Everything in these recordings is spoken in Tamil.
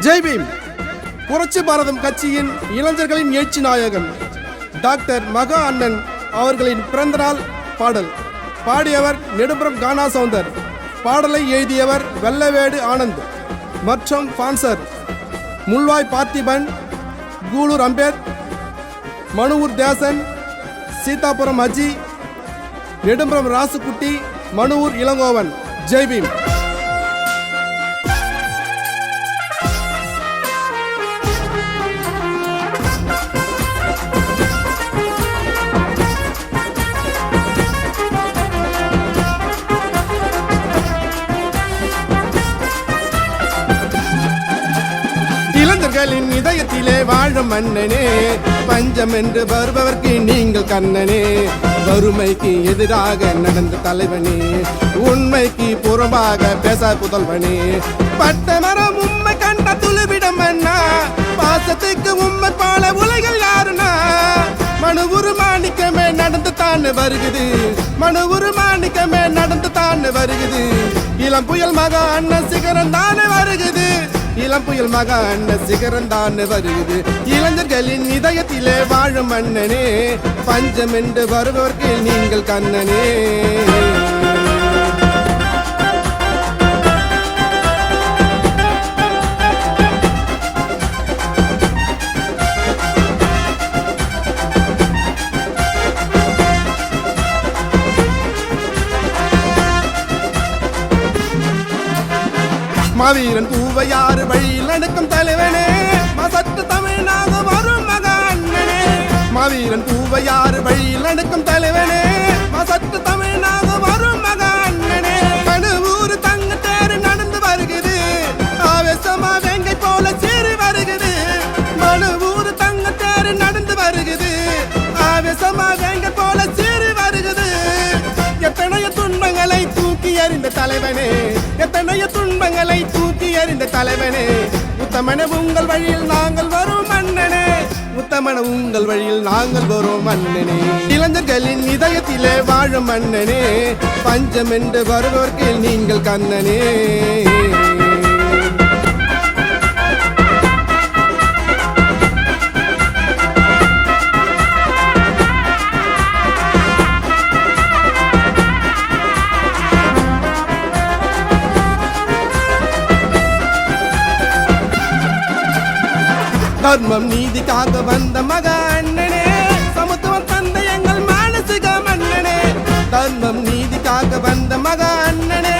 ஜெய் பீம். புரட்சி பாரதம் கட்சியின் இளைஞர்களின் எழுச்சி நாயகன் டாக்டர் மகா அண்ணன் அவர்களின் பிறந்தநாள் பாடல். பாடியவர் நெடும்புறம் கானா சவுந்தர். பாடலை எழுதியவர் வெள்ளவேடு ஆனந்த் மற்றும் பான்சர் முள்வாய் பார்த்திபன், கூலூர் அம்பேத், மனுவூர் தேசன், சீதாபுரம் அஜி, நெடும்புரம் ராசுக்குட்டி, மனுவூர் இளங்கோவன். ஜெய் பீம். இளைஞர்களின் இதயத்திலே வாழும் மன்னனே, பஞ்சம் என்று வருபவர்க்கு நீங்கள் கண்ணனே. வறுமைக்கு எதிராக நடந்த தலைவனே, உண்மைக்கு புறம்பாக பேச புதல்வனே. பட்ட மரம் உண்மை கண்ட துளுவிடம் அண்ணா, பாசத்துக்கு உண்மை போல உலகில் யாருனா. மனுவுரு மாணிக்கமே நடந்து தான் வருகுது, மனுவுரு மாணிக்கமே நடந்து தான் வருகுது. இளம் புயல் மகா அண்ணன் சிகரம் தானே வருகுது, இளம் புயல் மகா அண்ணன் சிகரம் தான் வருகுது. இளைஞர்களின் இதயத்திலே வாழும் மன்னனே, பஞ்சம் என்று வருபவர்க்கு நீங்கள் கண்ணனே. மாவீரன் பூவையாறு வழியில் நடக்கும் தலைவனே, மசத்து தமிழனாக வரும் மகா அண்ணனே. மாவீரன் பூவையாறு வழியில் நடக்கும் தலைவனே, மசத்து தமிழனாக வரும் மகா அண்ணனே. மனுவூர் தங்க தேர் நடந்து வருகிறது, ஆவேசமா வேங்கை போல சீறி வருகிறது. மனுவூர் தங்க தேர் நடந்து வருகிறது, ஆவேசமா வேங்கை போல சீறி வருகிறது. எத்தனைய துன்பங்களை தூக்கி எறிந்த தலைவனே, எத்தனைய துன்பங்களை தூக்கி எறிந்த தலைவனே. உத்தமன உங்கள் வழியில் நாங்கள் வரும் மன்னனே, உத்தமன உங்கள் வழியில் நாங்கள் வரும் மன்னனே. இளைஞர்களின் இதயத்திலே வாழும் மன்னனே, பஞ்சம் என்று வருபவர்க்கு நீங்கள் கண்ணனே. தர்மம் நீதிக்காக வந்த மகா அண்ணனே, சமத்துவம் தந்த எங்கள் மானசிக மன்னனே. தர்மம் நீதிக்காக வந்த மகா அண்ணனே,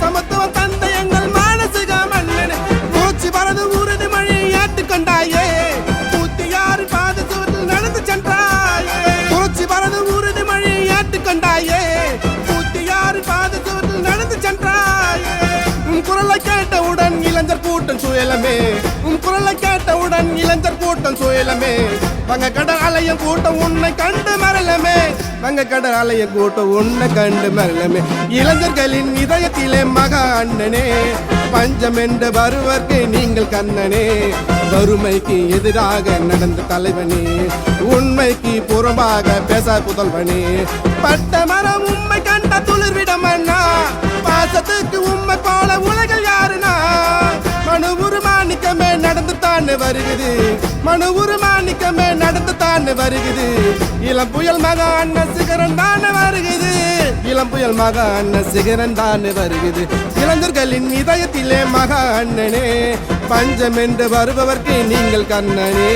சமத்துவம் தந்த எங்கள் மானசிக மன்னனே. மூச்சு வரது உறுதிமொழி ஏற்றுக்கொண்டாயே, 106 பாத சுவற்றில் நடந்து சென்றாயே. மூச்சு வரது உறுதிமொழி ஏற்றுக்கொண்டாயே, 106 பாத சுவற்றில் நடந்து சென்றாயே. உன் குரலை கேட்டவுடன் இளைஞர் கூட்டம் சுயலமே, உன் குரலை கேட்டவுடன் இளைஞர் கூட்டம் சுயலமே. வங்க கடல் அலையும் கூட்டம் உன்னை கண்டு மரலமே, வங்க கடல் அலையும் கூட்டம் உன்னை கண்டு மரலமே. இளைஞர்களின் இதயத்திலே மகா அண்ணனே, பஞ்சம் என்று வருவர்க்கு நீங்கள் கண்ணனே. வறுமைக்கு எதிராக நடந்த தலைவனே, உண்மைக்கு புறம்பாக பேச புதல்வனே. பட்ட மரம் உண்மை கண்ட துளிர்விடம் அண்ணா, பாசத்துக்கு உண்மை போல உலகில் யாருனா. மனுவுரு மாணிக்கமே நடந்து தான் வருகுது, மனுவுரு மாணிக்கமே நடந்து தான் வருகுது. இளம் புயல் மகா அண்ணன் சிகரம் தான் வருகுது, இளம் புயல் மகா அண்ணன் சிகரம் தான் வருகுது. இளைஞர்களின் இதயத்திலே மகா அண்ணனே, பஞ்சம் என்று வருபவர்க்கு நீங்கள் கண்ணனே.